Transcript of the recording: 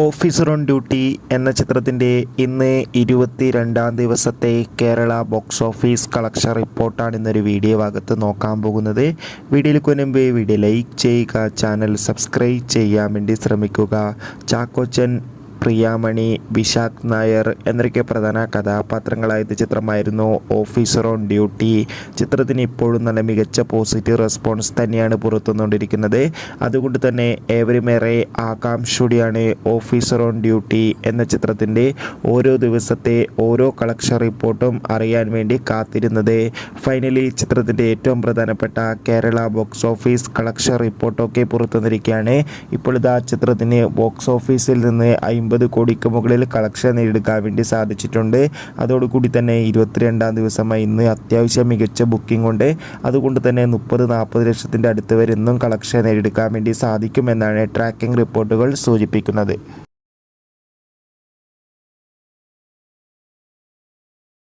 Officer on duty എന്ന ചിത്രത്തിൻ്റെ ഇന്ന് 22-ാം ദിവസത്തെ കേരള ബോക്സ് ഓഫീസ് കളക്ഷൻ റിപ്പോർട്ടാണ് ഇന്നൊരു വീഡിയോ ഭാഗത്ത് നോക്കാൻ പോകുന്നത്. വീഡിയോയിൽ മുൻപ് വീഡിയോ ലൈക്ക് ചെയ്യുക, ചാനൽ സബ്സ്ക്രൈബ് ചെയ്യാൻ വേണ്ടി ശ്രമിക്കുക. ചാക്കോച്ചൻ, പ്രിയാമണി, വിശാഖ് നായർ എന്നൊക്കെ പ്രധാന കഥാപാത്രങ്ങളായ ചിത്രമായിരുന്നു ഓഫീസർ ഓൺ ഡ്യൂട്ടി. ചിത്രത്തിന് ഇപ്പോഴും നല്ല മികച്ച പോസിറ്റീവ് റെസ്പോൺസ് തന്നെയാണ് പുറത്തുവന്നുകൊണ്ടിരിക്കുന്നത്. അതുകൊണ്ട് തന്നെ ഏവരുമേറെ ആകാംക്ഷയോടെയാണ് ഓഫീസർ ഓൺ ഡ്യൂട്ടി എന്ന ചിത്രത്തിൻ്റെ ഓരോ ദിവസത്തെ ഓരോ കളക്ഷൻ റിപ്പോർട്ടും അറിയാൻ വേണ്ടി കാത്തിരുന്നത്. ഫൈനലി ചിത്രത്തിൻ്റെ ഏറ്റവും പ്രധാനപ്പെട്ട കേരള ബോക്സ് ഓഫീസ് കളക്ഷൻ റിപ്പോർട്ടൊക്കെ പുറത്തുവന്നിരിക്കുകയാണ്. ഇപ്പോൾ ഇതാ ചിത്രത്തിന് ബോക്സ് ഓഫീസിൽ നിന്ന് 50 കോടിക്ക് മുകളിൽ കളക്ഷൻ നേടിയെടുക്കാൻ വേണ്ടി സാധിച്ചിട്ടുണ്ട്. അതോടുകൂടി തന്നെ 22-ാം ദിവസമായി ഇന്ന് അത്യാവശ്യം മികച്ച ബുക്കിംഗ് ഉണ്ട്. അതുകൊണ്ട് തന്നെ 30-40 ലക്ഷത്തിൻ്റെ അടുത്ത് വരെ ഇന്നും കളക്ഷൻ നേടിയെടുക്കാൻ വേണ്ടി സാധിക്കുമെന്നാണ് ട്രാക്കിംഗ് റിപ്പോർട്ടുകൾ സൂചിപ്പിക്കുന്നത്.